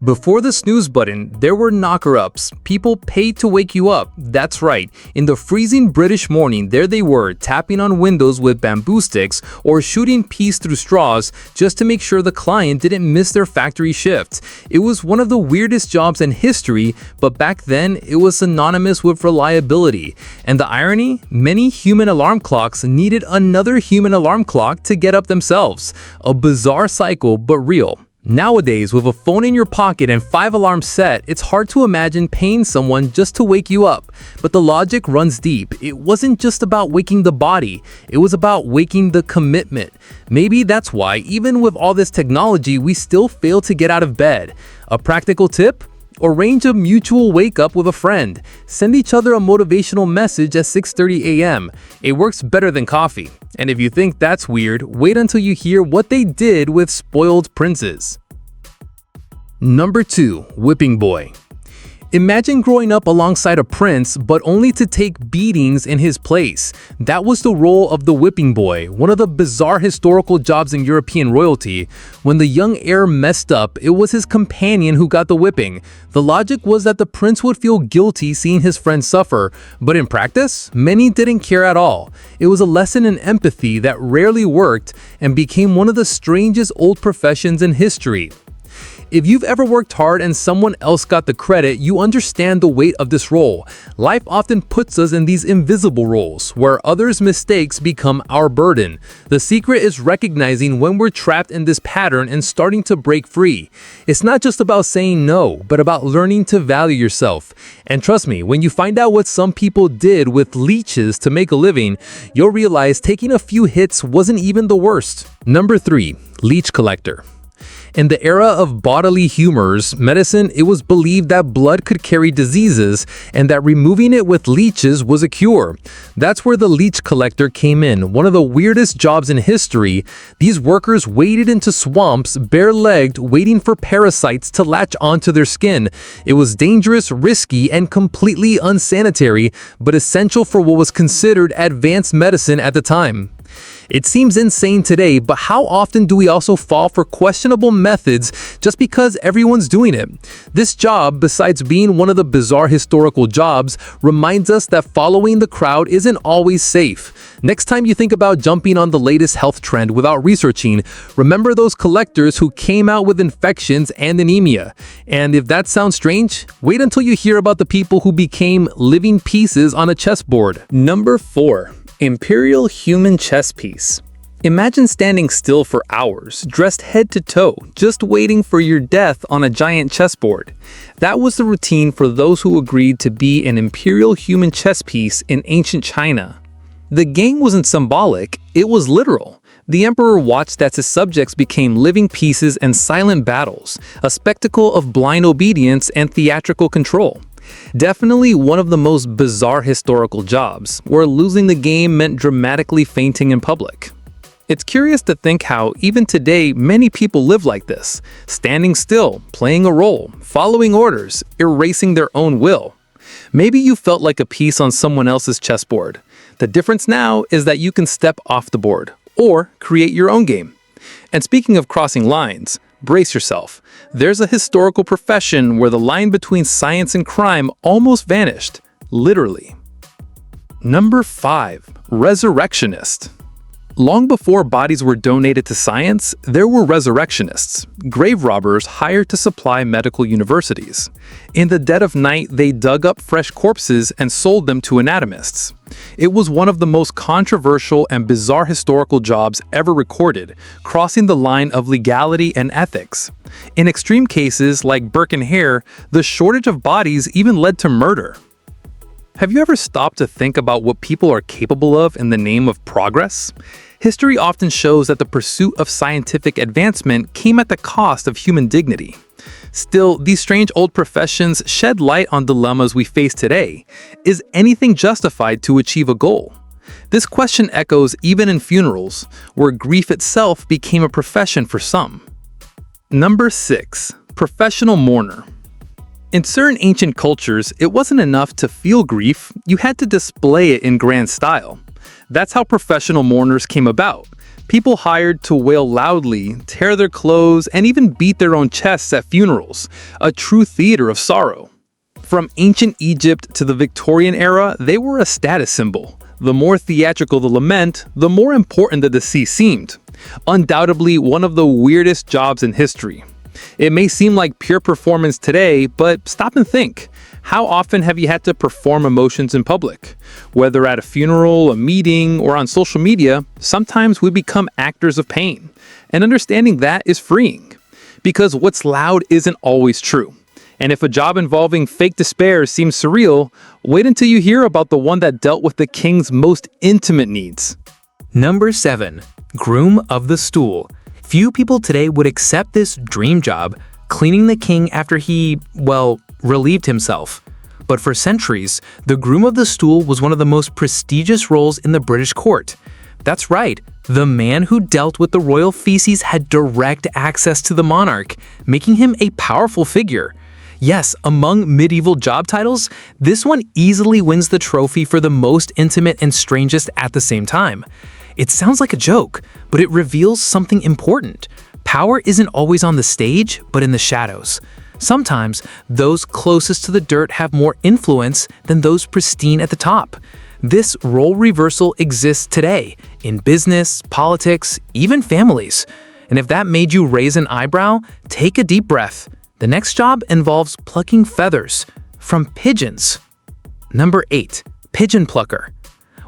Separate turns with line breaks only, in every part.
Before the snooze button, there were knocker-ups. People paid to wake you up. That's right. In the freezing British morning, there they were, tapping on windows with bamboo sticks or shooting peas through straws just to make sure the client didn't miss their factory shift. It was one of the weirdest jobs in history, but back then, it was synonymous with reliability. And the irony? Many human alarm clocks needed another human alarm clock to get up themselves. A bizarre cycle, but real. Nowadays, with a phone in your pocket and 5 alarms set, it's hard to imagine paying someone just to wake you up. But the logic runs deep. It wasn't just about waking the body, it was about waking the commitment. Maybe that's why, even with all this technology, we still fail to get out of bed. A practical tip? Arrange a mutual wake-up with a friend. Send each other a motivational message at 6:30 a.m. It works better than coffee. And if you think that's weird, wait until you hear what they did with spoiled princes. Number 2. Whipping boy. Imagine growing up alongside a prince, but only to take beatings in his place. That was the role of the whipping boy, one of the bizarre historical jobs in European royalty. When the young heir messed up, it was his companion who got the whipping. The logic was that the prince would feel guilty seeing his friend suffer, but in practice, many didn't care at all. It was a lesson in empathy that rarely worked and became one of the strangest old professions in history. If you've ever worked hard and someone else got the credit, you understand the weight of this role. Life often puts us in these invisible roles, where others' mistakes become our burden. The secret is recognizing when we're trapped in this pattern and starting to break free. It's not just about saying no, but about learning to value yourself. And trust me, when you find out what some people did with leeches to make a living, you'll realize taking a few hits wasn't even the worst. Number 3. Leech collector. In the era of bodily humors medicine, it was believed that blood could carry diseases and that removing it with leeches was a cure. That's where the leech collector came in, one of the weirdest jobs in history. These workers waded into swamps, bare-legged, waiting for parasites to latch onto their skin. It was dangerous, risky, and completely unsanitary, but essential for what was considered advanced medicine at the time. It seems insane today, but how often do we also fall for questionable methods just because everyone's doing it? This job, besides being one of the bizarre historical jobs, reminds us that following the crowd isn't always safe. Next time you think about jumping on the latest health trend without researching, remember those collectors who came out with infections and anemia. And if that sounds strange, wait until you hear about the people who became living pieces on a chessboard. Number 4. Imperial human chess piece. Imagine standing still for hours, dressed head to toe, just waiting for your death on a giant chessboard. That was the routine for those who agreed to be an imperial human chess piece in ancient China. The game wasn't symbolic, it was literal. The emperor watched as his subjects became living pieces and silent battles, a spectacle of blind obedience and theatrical control. Definitely one of the most bizarre historical jobs, where losing the game meant dramatically fainting in public. It's curious to think how, even today, many people live like this, standing still, playing a role, following orders, erasing their own will. Maybe you felt like a piece on someone else's chessboard. The difference now is that you can step off the board, or create your own game. And speaking of crossing lines, brace yourself. There's a historical profession where the line between science and crime almost vanished, literally. Number 5. Resurrectionist. Long before bodies were donated to science, there were resurrectionists, grave robbers hired to supply medical universities. In the dead of night, they dug up fresh corpses and sold them to anatomists. It was one of the most controversial and bizarre historical jobs ever recorded, crossing the line of legality and ethics. In extreme cases like Burke and Hare, the shortage of bodies even led to murder. Have you ever stopped to think about what people are capable of in the name of progress? History often shows that the pursuit of scientific advancement came at the cost of human dignity. Still, these strange old professions shed light on dilemmas we face today. Is anything justified to achieve a goal? This question echoes even in funerals, where grief itself became a profession for some. Number 6. Professional mourner. In certain ancient cultures, it wasn't enough to feel grief, you had to display it in grand style. That's how professional mourners came about. People hired to wail loudly, tear their clothes, and even beat their own chests at funerals, a true theater of sorrow. From ancient Egypt to the Victorian era, they were a status symbol. The more theatrical the lament, the more important the deceased seemed. Undoubtedly one of the weirdest jobs in history. It may seem like pure performance today, but stop and think. How often have you had to perform emotions in public? Whether at a funeral, a meeting, or on social media, sometimes we become actors of pain. And understanding that is freeing. Because what's loud isn't always true. And if a job involving fake despair seems surreal, wait until you hear about the one that dealt with the king's most intimate needs. Number 7. Groom of the stool. Few people today would accept this dream job, cleaning the king after he, well, relieved himself. But for centuries, the groom of the stool was one of the most prestigious roles in the British court. That's right, the man who dealt with the royal feces had direct access to the monarch, making him a powerful figure. Yes, among medieval job titles, this one easily wins the trophy for the most intimate and strangest at the same time. It sounds like a joke, but it reveals something important. Power isn't always on the stage, but in the shadows. Sometimes, those closest to the dirt have more influence than those pristine at the top. This role reversal exists today, in business, politics, even families. And if that made you raise an eyebrow, take a deep breath. The next job involves plucking feathers from pigeons. Number 8. Pigeon plucker.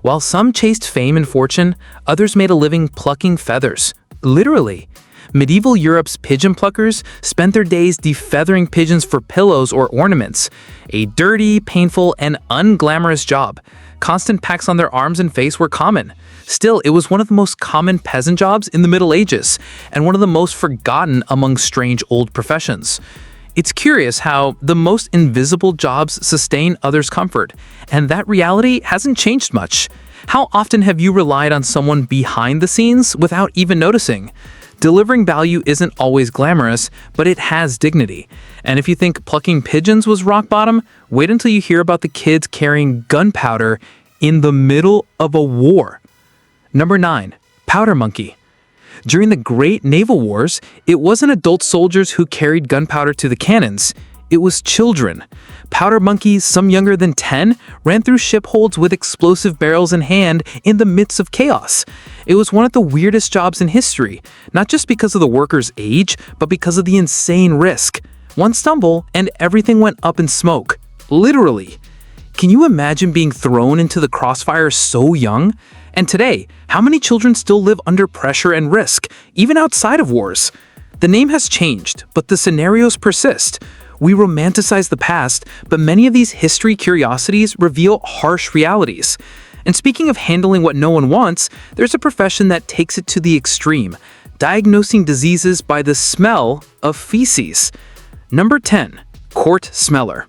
While some chased fame and fortune, others made a living plucking feathers. Literally. Medieval Europe's pigeon pluckers spent their days defeathering pigeons for pillows or ornaments. A dirty, painful, and unglamorous job. Constant pecks on their arms and face were common. Still, it was one of the most common peasant jobs in the Middle Ages, and one of the most forgotten among strange old professions. It's curious how the most invisible jobs sustain others' comfort, and that reality hasn't changed much. How often have you relied on someone behind the scenes without even noticing? Delivering value isn't always glamorous, but it has dignity. And if you think plucking pigeons was rock bottom, wait until you hear about the kids carrying gunpowder in the middle of a war. Number 9. Powder monkey. During the Great Naval Wars, it wasn't adult soldiers who carried gunpowder to the cannons. It was children. Powder monkeys, some younger than 10, ran through ship holds with explosive barrels in hand in the midst of chaos. It was one of the weirdest jobs in history, not just because of the workers' age, but because of the insane risk. One stumble, and everything went up in smoke. Literally. Can you imagine being thrown into the crossfire so young? And today, how many children still live under pressure and risk, even outside of wars? The name has changed, but the scenarios persist. We romanticize the past, but many of these history curiosities reveal harsh realities. And speaking of handling what no one wants, there's a profession that takes it to the extreme, diagnosing diseases by the smell of feces. Number 10. Court smeller.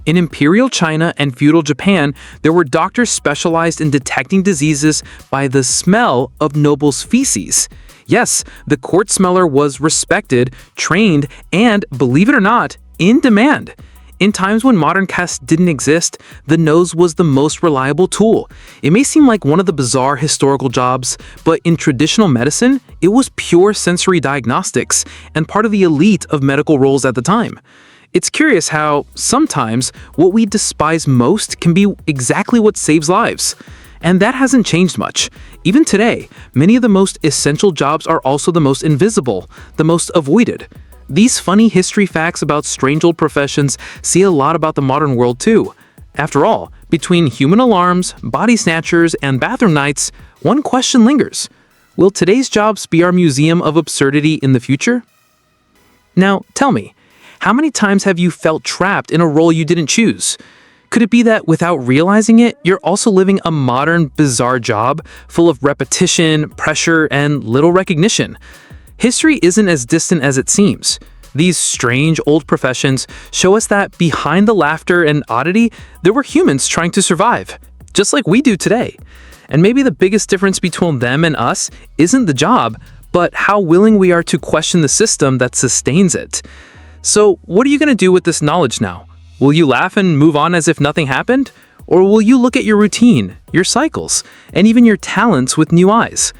In Imperial China and feudal Japan, there were doctors specialized in detecting diseases by the smell of nobles' feces. Yes, the court smeller was respected, trained, and, believe it or not, in demand. In times when modern tests didn't exist, the nose was the most reliable tool. It may seem like one of the bizarre historical jobs, but in traditional medicine, it was pure sensory diagnostics and part of the elite of medical roles at the time. It's curious how, sometimes, what we despise most can be exactly what saves lives. And that hasn't changed much. Even today, many of the most essential jobs are also the most invisible, the most avoided. These funny history facts about strange old professions say a lot about the modern world too. After all, between human alarms, body snatchers, and bathroom nights, one question lingers. Will today's jobs be our museum of absurdity in the future? Now, tell me, how many times have you felt trapped in a role you didn't choose? Could it be that without realizing it, you're also living a modern, bizarre job full of repetition, pressure, and little recognition? History isn't as distant as it seems. These strange old professions show us that behind the laughter and oddity, there were humans trying to survive, just like we do today. And maybe the biggest difference between them and us isn't the job, but how willing we are to question the system that sustains it. So, what are you going to do with this knowledge now? Will you laugh and move on as if nothing happened? Or will you look at your routine, your cycles, and even your talents with new eyes?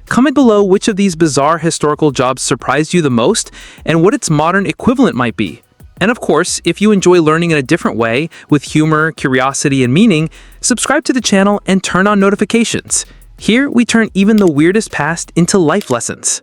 Comment below which of these bizarre historical jobs surprised you the most and what its modern equivalent might be. And of course, if you enjoy learning in a different way, with humor, curiosity, and meaning, subscribe to the channel and turn on notifications. Here, we turn even the weirdest past into life lessons.